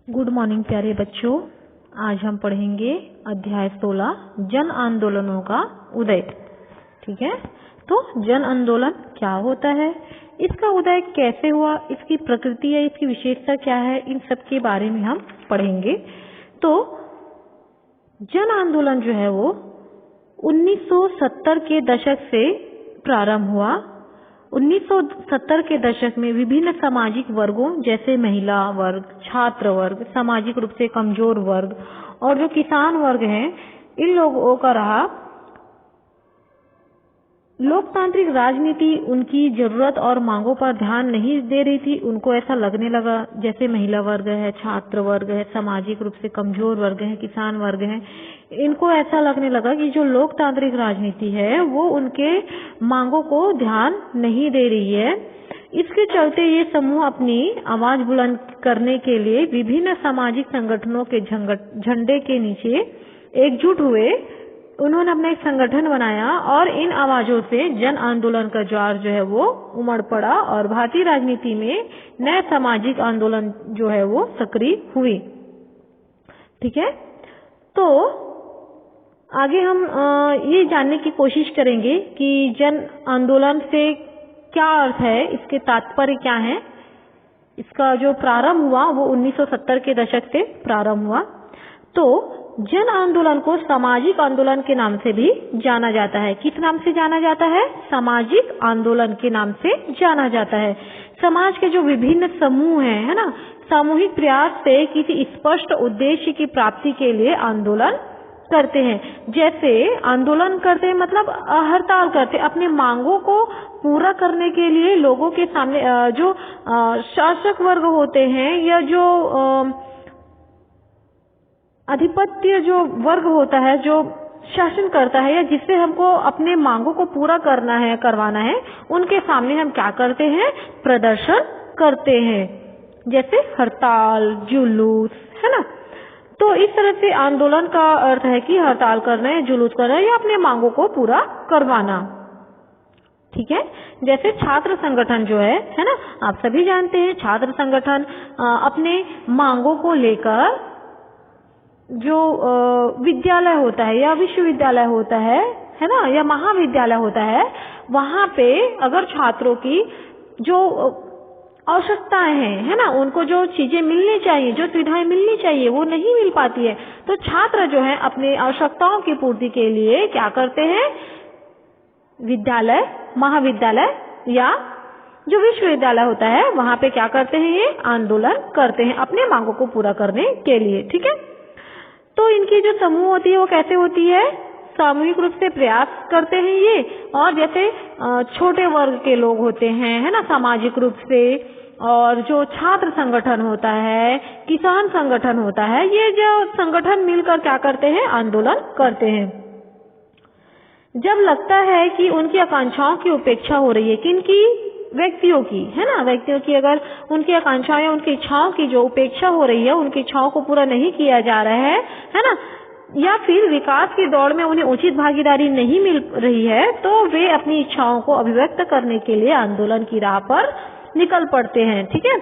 Good morning प्यारे बच्चों। आज हम पढ़ेंगे अध्याय 16 जन आंदोलनों का उदय। ठीक है, तो जन आंदोलन क्या होता है, इसका उदय कैसे हुआ, इसकी प्रकृति है, इसकी विशेषता क्या है, इन सब के बारे में हम पढ़ेंगे। तो जन आंदोलन जो है वो 1970 के दशक से प्रारंभ हुआ। 1970 के दशक में विभिन्न सामाजिक वर्गों जैसे महिला वर्ग, छात्र वर्ग, सामाजिक रूप से कमजोर वर्ग और जो किसान वर्ग हैं, इन लोगों का रहा। लोकतांत्रिक राजनीति उनकी जरूरत और मांगों पर ध्यान नहीं दे रही थी। उनको ऐसा लगने लगा जैसे महिला वर्ग है, छात्र वर्ग है, सामाजिक रूप से कमजोर वर्ग है, किसान वर्ग है, इनको ऐसा लगने लगा कि जो लोकतांत्रिक राजनीति है वो उनके मांगों को ध्यान नहीं दे रही है। इसके चलते ये समूह अपनी आवाज बुलंद करने के लिए विभिन्न सामाजिक संगठनों के झंडे के नीचे एकजुट हुए। उन्होंने अपना एक संगठन बनाया और इन आवाजों से जन आंदोलन का ज्वार जो है वो उमड़ पड़ा और भारतीय राजनीति में नए सामाजिक आंदोलन जो है वो सक्रिय हुई। ठीक है, तो आगे हम ये जानने की कोशिश करेंगे कि जन आंदोलन से क्या अर्थ है, इसके तात्पर्य क्या है। इसका जो प्रारंभ हुआ वो 1970 के दशक से प्रारंभ हुआ। तो जन आंदोलन को सामाजिक आंदोलन के नाम से भी जाना जाता है। किस नाम से जाना जाता है? सामाजिक आंदोलन के नाम से जाना जाता है। समाज के जो विभिन्न समूह हैं, है ना, सामूहिक प्रयास से किसी स्पष्ट उद्देश्य की प्राप्ति के लिए आंदोलन करते हैं। जैसे आंदोलन करते हैं मतलब हड़ताल करते हैं, अपने मांगों को पूरा करने के लिए लोगों के सामने जो शासक वर्ग होते हैं या जो अधिपत्य जो वर्ग होता है, जो शासन करता है या जिससे हमको अपने मांगों को पूरा करना है, करवाना है, उनके सामने हम क्या करते हैं? प्रदर्शन करते हैं, जैसे हड़ताल, जुलूस, है ना। तो इस तरह से आंदोलन का अर्थ है कि हड़ताल करना है, जुलूस करना है या अपने मांगों को पूरा करवाना। ठीक है, जैसे छात्र संगठन जो है ना, आप सभी जानते हैं छात्र संगठन अपने मांगों को लेकर जो विद्यालय होता है या विश्वविद्यालय होता है ना, या महाविद्यालय होता है, वहां पे अगर छात्रों की जो आवश्यकताएं हैं, है ना, उनको जो चीजें मिलनी चाहिए, जो सुविधाएं मिलनी चाहिए, वो नहीं मिल पाती है, तो छात्र जो है अपनी आवश्यकताओं की पूर्ति के लिए क्या करते हैं? विद्यालय, महाविद्यालय या जो विश्वविद्यालय होता है वहां पे क्या करते हैं? ये आंदोलन करते हैं अपने मांगों को पूरा करने के लिए। ठीक है, तो इनकी जो समूह होती है वो कैसे होती है? सामूहिक रूप से प्रयास करते हैं ये। और जैसे छोटे वर्ग के लोग होते हैं, है ना, सामाजिक रूप से, और जो छात्र संगठन होता है, किसान संगठन होता है, ये जो संगठन मिलकर क्या करते हैं? आंदोलन करते हैं। जब लगता है कि उनकी आकांक्षाओं की उपेक्षा हो रही है, किनकी? व्यक्तियों की, है ना, व्यक्तियों की अगर उनकी आकांक्षाएं या उनकी इच्छाओं की जो उपेक्षा हो रही है, उनकी इच्छाओं को पूरा नहीं किया जा रहा है ना, या फिर विकास की दौड़ में उन्हें उचित भागीदारी नहीं मिल रही है, तो वे अपनी इच्छाओं को अभिव्यक्त करने के लिए आंदोलन की राह पर निकल पड़ते हैं। ठीक है,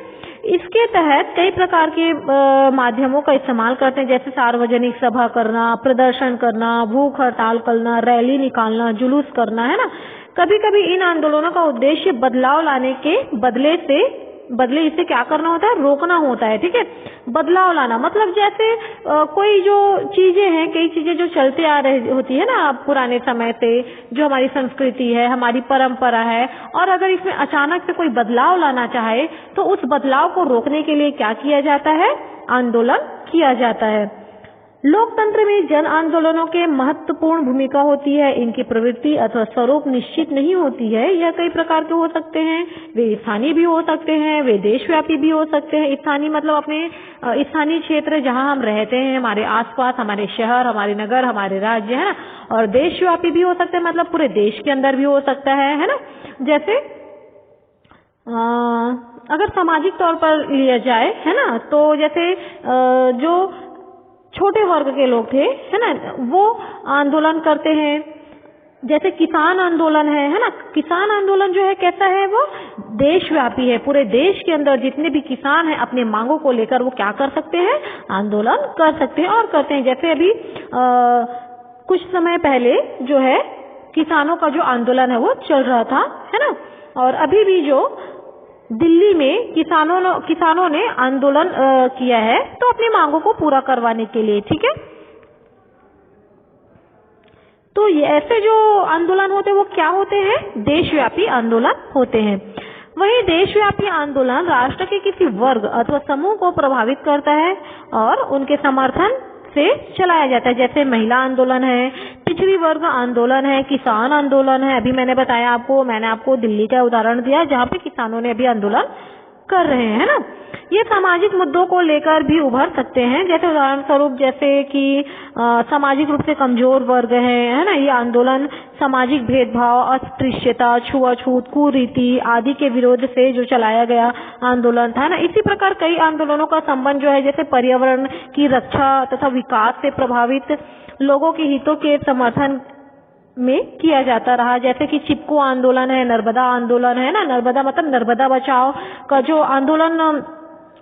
इसके तहत कई प्रकार के माध्यमों का इस्तेमाल करते हैं, जैसे सार्वजनिक सभा करना, प्रदर्शन करना, भूख हड़ताल करना, रैली निकालना, जुलूस करना, है ना। कभी कभी इन आंदोलनों का उद्देश्य बदलाव लाने के बदले इसे क्या करना होता है? रोकना होता है। ठीक है, बदलाव लाना मतलब जैसे कोई जो चीजें हैं, कई चीजें जो चलते आ रही होती है ना पुराने समय से, जो हमारी संस्कृति है, हमारी परंपरा है, और अगर इसमें अचानक से कोई बदलाव लाना चाहे तो उस बदलाव को रोकने के लिए क्या किया जाता है? आंदोलन किया जाता है। लोकतंत्र में जन आंदोलनों के महत्वपूर्ण भूमिका होती है। इनकी प्रवृत्ति अथवा स्वरूप निश्चित नहीं होती है। यह कई प्रकार के हो सकते हैं। वे स्थानीय भी हो सकते हैं, वे देशव्यापी भी हो सकते हैं। स्थानीय मतलब अपने स्थानीय क्षेत्र जहां हम रहते हैं, हमारे आसपास, हमारे शहर, हमारे नगर, हमारे राज्य, है ना। और देशव्यापी भी हो सकते हैं, मतलब पूरे देश के अंदर भी हो सकता है ना। जैसे अगर सामाजिक तौर पर लिया जाए, है ना, तो जैसे जो छोटे वर्ग के लोग थे, है ना, वो आंदोलन करते हैं जैसे किसान आंदोलन है ना, किसान आंदोलन जो है कैसा है, वो देशव्यापी है। पूरे देश के अंदर जितने भी किसान हैं अपने मांगों को लेकर वो क्या कर सकते हैं, आंदोलन कर सकते हैं और करते हैं। जैसे अभी कुछ समय पहले जो है किसानों का जो आंदोलन है वो चल रहा था, है ना, और अभी भी जो दिल्ली में किसानों ने आंदोलन किया है तो अपनी मांगों को पूरा करवाने के लिए, ठीक है। तो ये ऐसे जो आंदोलन होते हैं वो क्या होते हैं, देशव्यापी आंदोलन होते हैं। वही देशव्यापी आंदोलन राष्ट्र के किसी वर्ग अथवा समूह को प्रभावित करता है और उनके समर्थन से चलाया जाता है। जैसे महिला आंदोलन है, पिछड़ी वर्ग आंदोलन है, किसान आंदोलन है। अभी मैंने बताया आपको, मैंने आपको दिल्ली का उदाहरण दिया जहाँ पे किसानों ने अभी आंदोलन कर रहे हैं, है ना। ये सामाजिक मुद्दों को लेकर भी उभर सकते हैं। जैसे उदाहरण स्वरूप जैसे कि सामाजिक रूप से कमजोर वर्ग है ना, ये आंदोलन सामाजिक भेदभाव, अस्पृश्यता, छुआछूत, कुरीति आदि के विरोध से जो चलाया गया आंदोलन था ना। इसी प्रकार कई आंदोलनों का संबंध जो है जैसे पर्यावरण की रक्षा तथा विकास से प्रभावित लोगों के हितों के समर्थन में किया जाता रहा। जैसे कि चिपको आंदोलन है, नर्मदा आंदोलन है ना, नर्मदा मतलब नर्मदा बचाओ का जो आंदोलन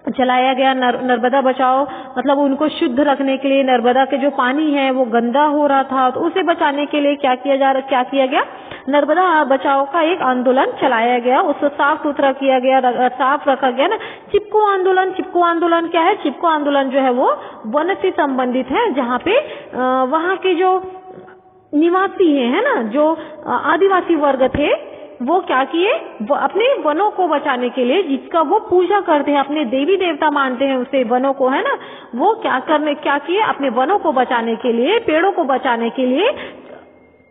चलाया गया, नर्मदा बचाओ मतलब उनको शुद्ध रखने के लिए, नर्मदा के जो पानी है वो गंदा हो रहा था तो उसे बचाने के लिए क्या किया गया, नर्मदा बचाओ का एक आंदोलन चलाया गया, उसको साफ सुथरा किया गया, साफ रखा गया ना। चिपको आंदोलन क्या है, चिपको आंदोलन जो है वो वन से संबंधित है, जहाँ पे वहाँ के जो निवासी है ना, जो आदिवासी वर्ग थे वो क्या किए, वो अपने वनों को बचाने के लिए, जिसका वो पूजा करते हैं, अपने देवी देवता मानते हैं उसे, वनों को, है ना, वो क्या किए, अपने वनों को बचाने के लिए, पेड़ों को बचाने के लिए,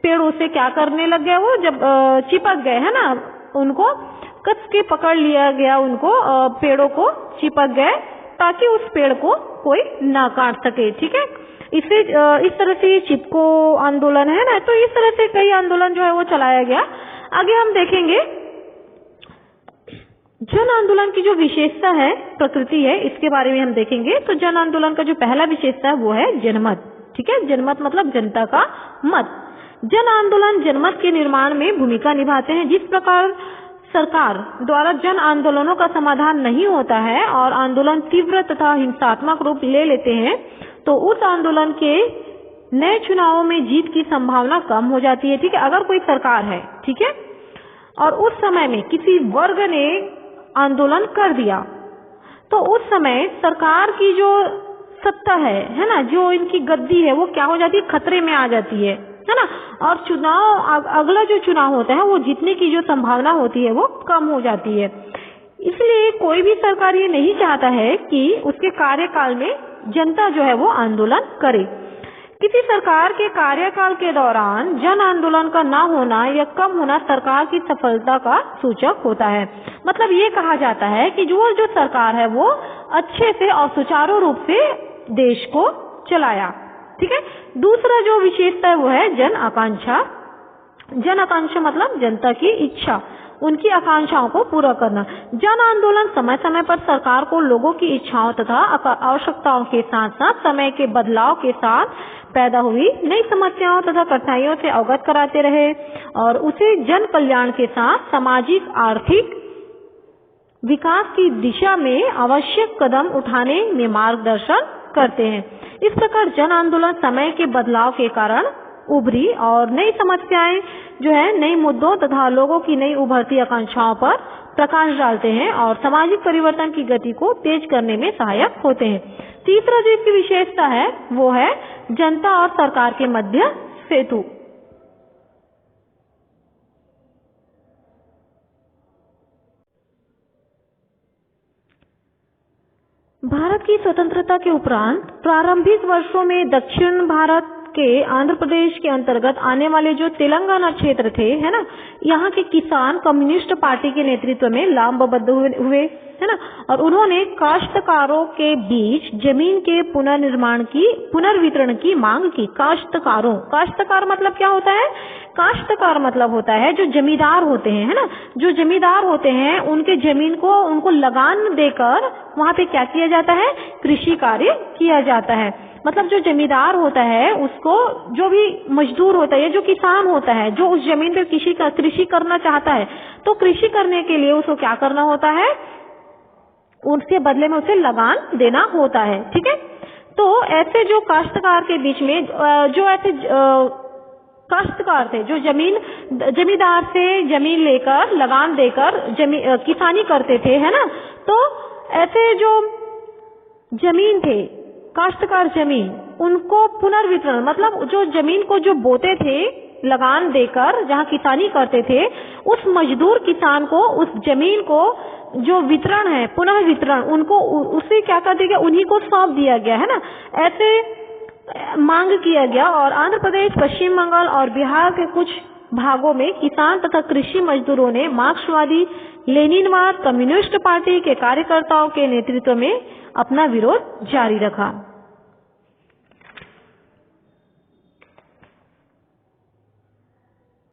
पेड़ों से क्या करने लग गए, वो जब चिपक गए, है ना, उनको कस के पकड़ लिया गया, उनको पेड़ों को चिपक गए ताकि उस पेड़ को कोई ना काट सके, ठीक है। इस तरह से चिपको आंदोलन है ना, तो इस तरह से कई आंदोलन जो है वो चलाया गया। आगे हम देखेंगे जन आंदोलन की जो विशेषता है, प्रकृति है, इसके बारे में हम देखेंगे। तो जन आंदोलन का जो पहला विशेषता है वो है जनमत, ठीक है। जनमत मतलब जनता का मत। जन आंदोलन जनमत के निर्माण में भूमिका निभाते हैं। जिस प्रकार सरकार द्वारा जन आंदोलनों का समाधान नहीं होता है और आंदोलन तीव्र तथा हिंसात्मक रूप ले लेते हैं, तो उस आंदोलन के नए चुनावों में जीत की संभावना कम हो जाती है, ठीक है। अगर कोई सरकार है, ठीक है, और उस समय में किसी वर्ग ने आंदोलन कर दिया, तो उस समय सरकार की जो सत्ता है ना, जो इनकी गद्दी है वो क्या हो जाती है, खतरे में आ जाती है ना। और अगला जो चुनाव होता है वो जीतने की जो संभावना होती है वो कम हो जाती है। इसलिए कोई भी सरकार ये नहीं चाहता है कि उसके कार्यकाल में जनता जो है वो आंदोलन करे। किसी सरकार के कार्यकाल के दौरान जन आंदोलन का ना होना या कम होना सरकार की सफलता का सूचक होता है। मतलब ये कहा जाता है कि जो सरकार है वो अच्छे से और सुचारू रूप से देश को चलाया, ठीक है। दूसरा जो विशेषता है वो है जन आकांक्षा। जन आकांक्षा मतलब जनता की इच्छा, उनकी आकांक्षाओं को पूरा करना। जन आंदोलन समय समय पर सरकार को लोगों की इच्छाओं तथा आवश्यकताओं के साथ साथ समय के बदलाव के साथ पैदा हुई नई समस्याओं तथा कठिनाइयों से अवगत कराते रहे और उसे जन कल्याण के साथ सामाजिक आर्थिक विकास की दिशा में आवश्यक कदम उठाने में मार्गदर्शन करते हैं। इस प्रकार जन आंदोलन समय के बदलाव के कारण उभरी और नई समस्याएं जो है, नई मुद्दों तथा लोगों की नई उभरती आकांक्षाओं पर प्रकाश डालते हैं और सामाजिक परिवर्तन की गति को तेज करने में सहायक होते हैं। तीसरा जो इसकी विशेषता है वो है जनता और सरकार के मध्य सेतु। भारत की स्वतंत्रता के उपरांत प्रारंभिक वर्षों में दक्षिण भारत के आंध्र प्रदेश के अंतर्गत आने वाले जो तेलंगाना क्षेत्र थे, है ना, यहाँ के किसान कम्युनिस्ट पार्टी के नेतृत्व में लामबद्ध हुए, है ना, और उन्होंने काश्तकारों के बीच जमीन के पुनर्वितरण की मांग की। काश्तकार मतलब क्या होता है, काश्तकार मतलब होता है जो जमींदार होते हैं, है ना, जो जमींदार होते हैं उनके जमीन को उनको लगान देकर वहाँ पे क्या किया जाता है, कृषि कार्य किया जाता है। मतलब जो जमींदार होता है उसको, जो भी मजदूर होता है, जो किसान होता है, जो उस जमीन पे कृषि करना चाहता है, तो कृषि करने के लिए उसको क्या करना होता है, उसके बदले में उसे लगान देना होता है। ठीक है, तो ऐसे जो काश्तकार के बीच में जो ऐसे काश्तकार थे, जो जमींदार से जमीन लेकर लगान देकर किसानी करते थे, है ना, तो ऐसे जो जमीन थे, काश्तकार जमीन, उनको पुनर्वितरण, मतलब जो जमीन को जो बोते थे लगान देकर, जहाँ किसानी करते थे, उस मजदूर किसान को उस जमीन को जो वितरण है, पुनः वितरण, उनको उसे क्या कर दिया गया, उन्हीं को सौंप दिया गया, है ना। ऐसे मांग किया गया और आंध्र प्रदेश, पश्चिम बंगाल और बिहार के कुछ भागों में किसान तथा कृषि मजदूरों ने मार्क्सवादी, लेनिनवाद, कम्युनिस्ट पार्टी के कार्यकर्ताओं के नेतृत्व में अपना विरोध जारी रखा।